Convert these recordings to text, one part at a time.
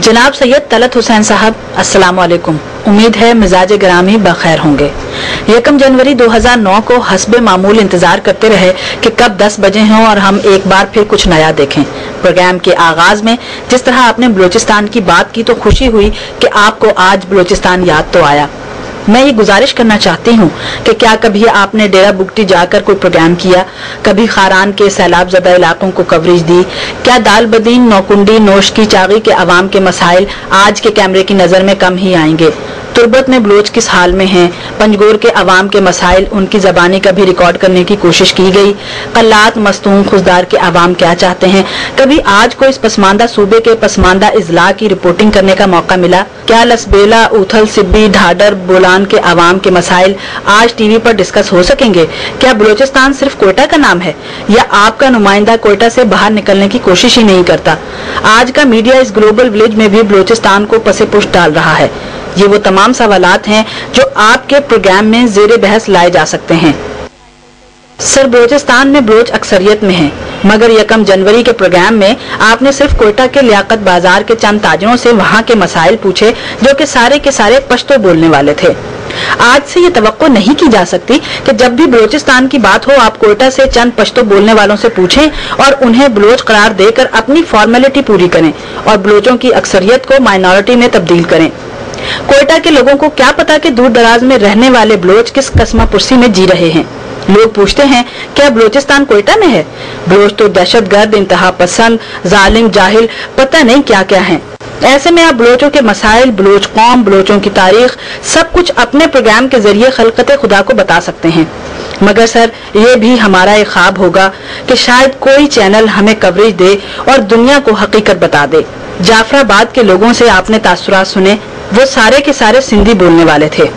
जनाब सैयद तलत हुसैन साहब, अस्सलाम वालेकुम। उम्मीद है मिजाज ग्रामी बखैर होंगे। 1 जनवरी 2009 को हस्बे मामूल इंतजार करते रहे कि कब 10 बजे हों और हम एक बार फिर कुछ नया देखें। प्रोग्राम के आगाज में जिस तरह आपने बलूचिस्तान की बात की तो खुशी हुई कि आपको आज बलूचिस्तान याद तो आया। मैं ये गुजारिश करना चाहती हूँ कि क्या कभी आपने डेरा बुगटी जाकर कोई प्रोग्राम किया, कभी खारान के सैलाब ज़दा इलाकों को कवरेज दी? क्या दालबदीन, नौकुंडी, नोशकी, चागी के अवाम के मसाइल आज के कैमरे की नज़र में कम ही आएंगे? तुर्बत में बलोच किस हाल में हैं? पंजगोर के अवाम के मसाइल, उनकी ज़बानी कभी रिकॉर्ड करने की कोशिश की गई? कल्लात, मस्तूम, खुशदार के अवाम क्या चाहते हैं? कभी आज को इस पसमानदा सूबे के पसमानदा इजला की रिपोर्टिंग करने का मौका मिला? क्या लसबेला, उथल, सिब्बी, ढाडर, बोलान के अवाम के मसाइल आज टीवी पर डिस्कस हो सकेंगे? क्या बलूचिस्तान सिर्फ कोयटा का नाम है या आपका नुमाइंदा कोयटा से बाहर निकलने की कोशिश ही नहीं करता? आज का मीडिया इस ग्लोबल विलेज में भी बलूचिस्तान को पसे पुष्ट डाल रहा है। ये वो तमाम सवालात हैं जो आपके प्रोग्राम में जेरे बहस लाए जा सकते हैं। सर, बलूचिस्तान में बलोच अक्सरियत में है, मगर 1 जनवरी के प्रोग्राम में आपने सिर्फ कोयटा के लियाकत बाजार के चंद ताजरों से वहाँ के मसाइल पूछे जो कि सारे के सारे पश्तो बोलने वाले थे। आज से ये तवक्को नहीं की जा सकती कि जब भी बलूचिस्तान की बात हो आप कोयटा से चंद पश्तो बोलने वालों से पूछें और उन्हें बलोच करार देकर अपनी फॉर्मेलिटी पूरी करें और बलोचों की अक्सरियत को माइनॉरिटी में तब्दील करें। कोयटा के लोगों को क्या पता कि दूर दराज में रहने वाले बलोच किस कस्मा पुरसी में जी रहे हैं। लोग पूछते हैं क्या बलूचिस्तान कोयटा में है? बलोच तो दहशतगर्द, इंतहा पसंद, जालिम, जाहिल, पता नहीं क्या क्या है। ऐसे में आप बलोचों के मसाइल, बलोच कौम, बलोचों की तारीख सब कुछ अपने प्रोग्राम के जरिए खलकत खुदा को बता सकते हैं। मगर सर, ये भी हमारा एक ख्वाब होगा कि शायद कोई चैनल हमें कवरेज दे और दुनिया को हकीकत बता दे। जाफराबाद के लोगों से आपने तासुरात सुने, वो सारे के सारे सिंधी बोलने वाले थे।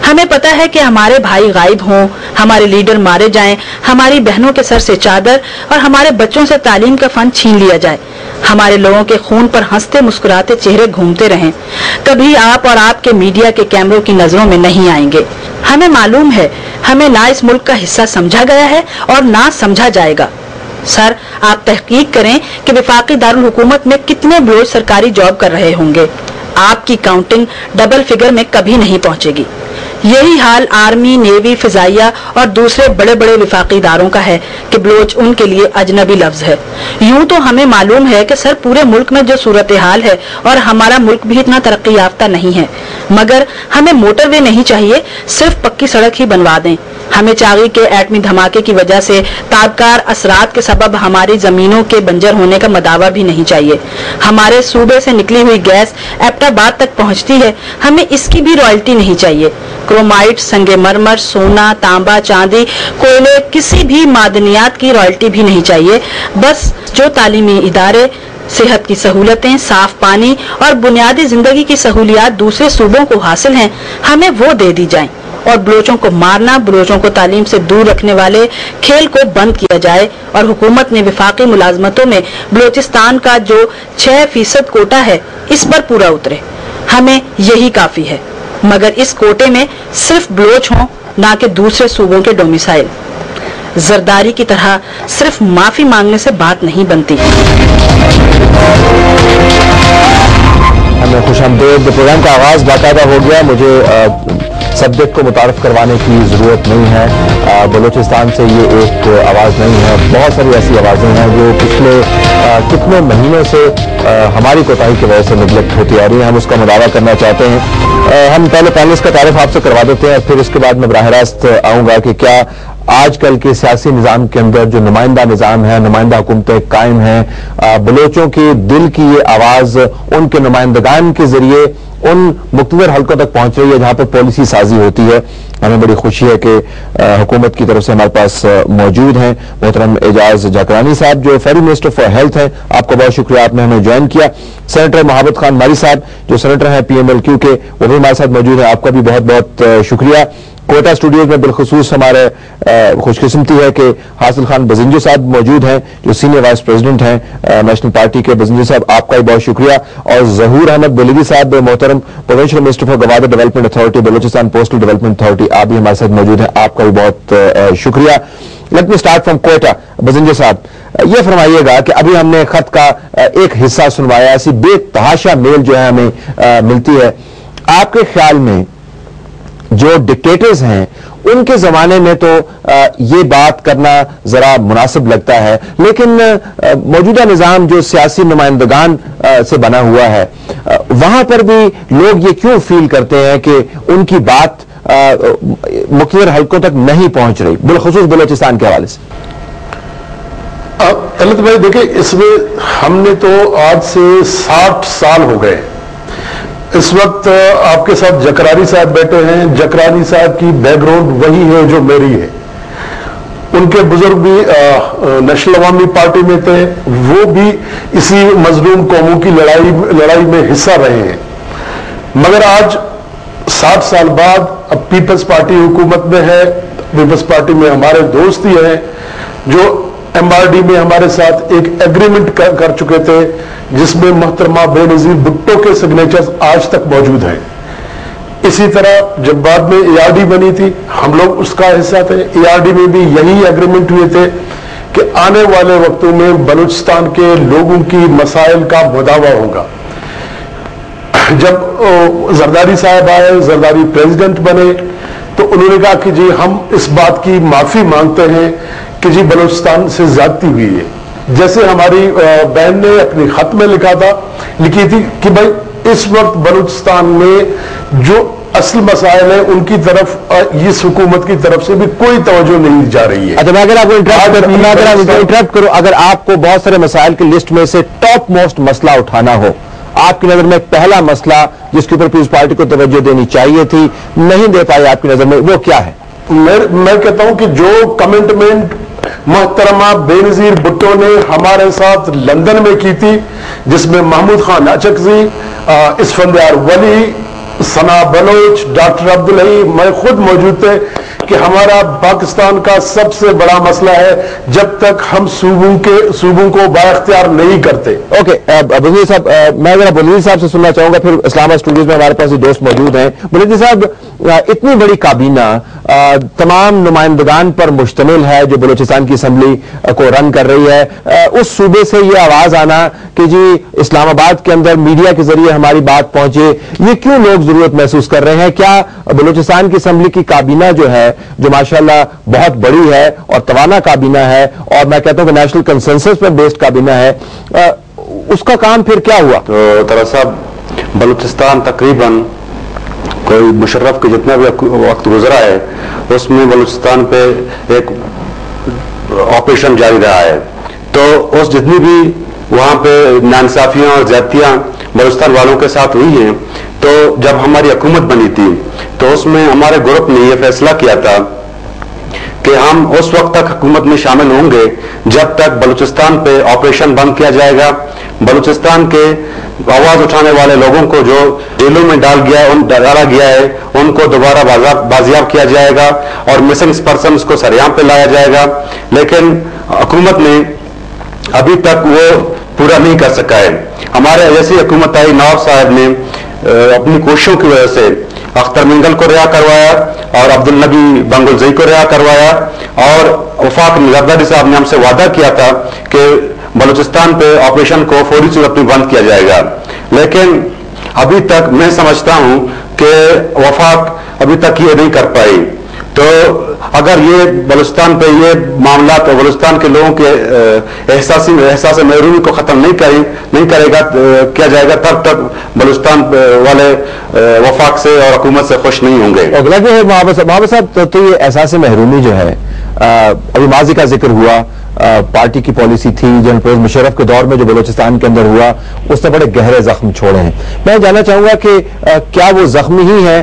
हमें पता है कि हमारे भाई गायब हों, हमारे लीडर मारे जाएं, हमारी बहनों के सर से चादर और हमारे बच्चों से तालीम का फंड छीन लिया जाए, हमारे लोगों के खून पर हंसते मुस्कुराते चेहरे घूमते रहें। कभी आप और आपके मीडिया के कैमरों की नजरों में नहीं आएंगे। हमें मालूम है, हमें ना इस मुल्क का हिस्सा समझा गया है और ना समझा जाएगा। सर, आप तहकीक करें कि वफाकी दारुल हुकूमत में कितने बलोच सरकारी जॉब कर रहे होंगे। आपकी काउंटिंग डबल फिगर में कभी नहीं पहुंचेगी। यही हाल आर्मी, नेवी, फिजाइया और दूसरे बड़े बड़े वफाकी इदारों का है कि बलोच उनके लिए अजनबी लफ्ज है। यूं तो हमें मालूम है कि सर पूरे मुल्क में जो सूरत हाल है और हमारा मुल्क भी इतना तरक्की याफ्ता नहीं है, मगर हमें मोटरवे नहीं चाहिए, सिर्फ पक्की सड़क ही बनवा दें। हमें चागी के एटमी धमाके की वजह से ताबकार असरात के सबब हमारी जमीनों के बंजर होने का मदावा भी नहीं चाहिए। हमारे सूबे से निकली हुई गैस एबटाबाद तक पहुंचती है, हमें इसकी भी रॉयल्टी नहीं चाहिए। क्रोमाइट, संगे मरमर, सोना, तांबा, चांदी, कोयले, किसी भी मादनियात की रॉयल्टी भी नहीं चाहिए। बस जो तालीमी इदारे, सेहत की सहूलतें, साफ पानी और बुनियादी जिंदगी की सहूलियात दूसरे सूबों को हासिल हैं, हमें वो दे दी जाएं और बलोचों को मारना, बलोचों को तालीम से दूर रखने वाले खेल को बंद किया जाए और हुकूमत ने वफाकी मुलाजमतों में बलूचिस्तान का जो 6% कोटा है इस पर पूरा उतरे। हमें यही काफी है, मगर इस कोटे में सिर्फ बलोच हों, ना कि दूसरे सूबों के डोमिसाइल। जरदारी की तरह सिर्फ माफी मांगने से बात नहीं बनती। हमें खुशामदीद। प्रोग्राम का आगाज बाकायदा हो गया। मुझे सब्जेक्ट को मुतारफ करवाने की ज़रूरत नहीं है। बलूचिस्तान से ये एक आवाज़ नहीं है, बहुत सारी ऐसी आवाज़ें हैं जो पिछले कितने महीनों से हमारी कोताही की वजह से निगलेक्ट होती आ रही है। हम उसका मुदावा करना चाहते हैं। हम पहले पैनलिस्ट का तारुफ आपसे करवा देते हैं, फिर उसके बाद मैं बराह रास्त आऊँगा कि क्या आजकल के सियासी निज़ाम के अंदर जो नुमाइंदा निज़ाम है, नुमाइंदा हुकूमतें कायम हैं, बलोचों के दिल की ये आवाज़ उनके नुमाइंदगान के जरिए उन मुख्तलिफ हल्कों तक पहुंच रही है जहां पर पॉलिसी साजी होती है। हमें बड़ी खुशी है कि हुकूमत की तरफ से हमारे पास मौजूद हैं मोहतरम एजाज जाकरानी साहब जो फॉरेन मिनिस्टर फॉर हेल्थ हैं। आपका बहुत शुक्रिया, आपने हमें ज्वाइन किया। सेनेटर मोहब्बत खान मारी साहब जो सेनेटर हैं PMLQ के, वो भी हमारे साथ मौजूद हैं। आपका भी बहुत बहुत शुक्रिया। कोयटा स्टूडियोज में बिलखुसूस हमारे खुशकिस्मती है कि हासिल खान बजिंजो साहब मौजूद हैं जो सीनियर वाइस प्रेसिडेंट हैं नेशनल पार्टी के। बजिंजो साहब आपका भी बहुत शुक्रिया। और जहूर अहमद बलीगी साहब मोहतरम provincial minister for Gwadar development authority, Balochistan postal development authority, आप भी हमारे साथ मौजूद हैं। आपका भी बहुत शुक्रिया। Let me start from Quetta. Bizenjo साहब, یہ فرمائیے گا کہ ابھی ہم نے خط کا ایک حصہ سنوایا، ایسی بے تحاشا میل جو ہے ہمیں ملتی ہے. آپ کے خیال میں جو ڈکٹیٹرز ہیں ان کے زمانے میں تو یہ بات کرنا ذرا مناسب لگتا ہے، لیکن موجودہ نظام جو سیاسی نمائندگان سے بنا ہوا ہے وہاں پر بھی لوگ یہ کیوں فیل کرتے ہیں کہ ان کی بات مقتدر حلقوں تک نہیں پہنچ رہی، بالخصوص بلوچستان کے حوالے سے؟ طلعت بھائی دیکھیں، اس میں ہم نے تو آج سے 60 سال ہو گئے. اس وقت آپ کے ساتھ جکرانی صاحب بیٹھے ہیں. جکرانی صاحب کی بیک گراؤنڈ وہی ہے جو میری ہے. ان کے بزرگ بھی نیشنل عوامی پارٹی میں تھے، وہ بھی اسی مظلوم قوموں کی لڑائی میں حصہ رہے ہیں. مگر آج 60 سال بعد اب پیپلز پارٹی حکومت میں ہے. پیپلز پارٹی میں ہمارے دوست ہی ہیں جو MRD میں ہمارے ساتھ ایک ایگریمنٹ کر چکے تھے جس میں محترمہ بے نظیر بھٹو کے سگنیچرز آج تک موجود ہیں. اسی طرح جب بعد میں ERD بنی تھی ہم لوگ اس کا حصہ تھے. ERD میں بھی یہی ایگریمنٹ ہوئے تھے کہ آنے والے وقتوں میں بلوچستان کے لوگوں کی مسائل کا مداوع ہوگا. جب زرداری صاحب آئے، زرداری پریزیڈنٹ بنے، تو انہوں نے کہا کہ جی ہم اس بات کی معافی مانگتے ہیں کہ جی بلوچستان سے زیادتی ہوئی ہے. جیسے ہماری بہن نے اپنی خط میں لکھی تھی کہ بھائی اس وقت بلوچستان میں جو اصل مسائل ہیں ان کی طرف اس حکومت کی طرف سے بھی کوئی توجہ نہیں دی جا رہی ہے. اچھا، میں اگر آپ کو انٹرپٹ کروں، اگر آپ کو بہت سارے مسائل کی لسٹ میں سے ٹاپ موسٹ مسئلہ اٹھانا ہو، آپ کی نظر میں پہلا مسئلہ جس کے اوپر پیپلز پارٹی کو توجہ دینی چاہیے تھی نہیں دے پائی، آپ کی نظر میں وہ کیا ہے؟ میں کہتا ہوں کہ جو کمنٹمنٹ محترمہ بے نظیر بھٹو نے ہمارے ساتھ لندن میں کی تھی، جس میں محمود خان اچکزی، اسفندیار ولی، ثنا بلوچ، ڈاکٹر عبدالحی، میں خود موجود تھے کہ ہمارا پاکستان کا سب سے بڑا مسئلہ ہے جب تک ہم صوبوں کو بااختیار نہیں کرتے. اوکے بلندی صاحب، میں ذرا بلندی صاحب سے سننا چاہوں گا، پھر اسلام آباد اسٹوڈیوز میں ہمارے پاس یہ دوست موجود ہیں. بلندی صاحب، اتنی بڑی کابینہ تمام نمائندگان پر مشتمل ہے جو بلوچستان کی اسمبلی کو رن کر رہی ہے، اس صوبے سے یہ آواز آنا کہ جی اسلام آباد کے اندر میڈیا کے ذریعے ہماری بات پہنچے، یہ کیوں لوگ ضرورت محسوس کر رہے ہیں؟ کیا بلوچستان کی اسمبلی کی کابینہ جو ہے، جو ماشاءاللہ بہت بڑی ہے اور توانا کابینہ ہے، اور میں کہتا ہوں کہ نیشنل کنسنسس پر بیسڈ کابینہ ہے، اس کا کام پھر کیا ہوا؟ تو طرح صاحب، بلوچستان تقریباً کوئی مشرف کے جتنا بھی وقت گزرا ہے اس میں بلوچستان پہ ایک آپریشن جاری رہا ہے. تو اس جتنی بھی وہاں پہ ناانصافیاں اور زیادتیاں بلوچستان والوں کے ساتھ ہوئی ہیں، تو جب ہماری حکومت بنی تھی تو اس میں ہمارے گروپ نے یہ فیصلہ کیا تھا کہ ہم اس وقت تک حکومت میں شامل ہوں گے جب تک بلوچستان پہ آپریشن بند کیا جائے گا. بلوچستان کے آواز اٹھانے والے لوگوں کو جو جیلوں میں ڈالا گیا ہے ان کو دوبارہ بازیاب کیا جائے گا اور مسنگ پرسنز کو سریام پہ لایا جائے گا. لیکن حکومت نے ابھی تک وہ پورا نہیں کر سکا ہے. ہمارے جیسی حکومت آئی، نواب صاحب نے اپنی کوششوں کی وجہ سے اختر منگل کو رہا کروایا اور عبدالنبی بنگلزئی کو رہا کروایا، اور وفاق زرداری صاحب نے ہم سے وعدہ کیا تھا کہ بلوچستان پہ آپریشن کو فوری صورت میں بند کیا جائے گا. لیکن ابھی تک میں سمجھتا ہوں کہ وفاق ابھی تک یہ نہیں کر پائی. تو اگر یہ بلوچستان پہ یہ معاملات اور بلوچستان کے لوگوں کے احساس محرومی کو ختم نہیں کرے گا کیا جائے گا، تب تک بلوچستان والے وفاق سے اور حکومت سے خوش نہیں ہوں گے. محمد صاحب، تو یہ احساس محرومی جو ہے، ابھی ماضی کا ذکر ہوا، پارٹی کی پالیسی تھی جنرل پرویز مشرف کے دور میں جو بلوچستان کے اندر ہوا اس نے بڑے گہرے زخم چھوڑے ہیں. میں جاننا چاہوں گا کہ کیا وہ زخم ہی ہیں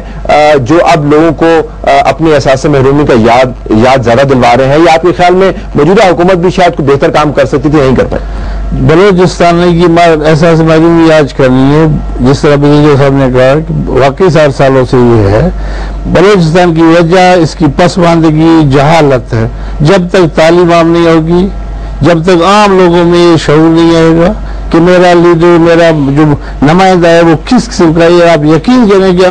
جو اب لوگوں کو اپنی احساس محرومی کا یاد زیادہ دلوا رہے ہیں، یا آپ کے خیال میں موجودہ حکومت بھی شاید کوئی بہتر کام کر سکتی تھی، نہیں کر پائے؟ بلوچستان نے یہ احساس محرومی یاد کرنی ہے. جس طرح بزرگ صاحب نے کہا کہ واقعی 60 سالوں سے یہ ہے. بلوچستان کی وجہ اس کی پسماندگی، جہالت ہے. جب تک تعلیم عام نہیں ہوگی، جب تک عام لوگوں میں یہ شعور نہیں آئے گا کہ میرا لیڈر، میرا جو نمائندہ ہے وہ کس قسم کا ہے، آپ یقین کریں کہ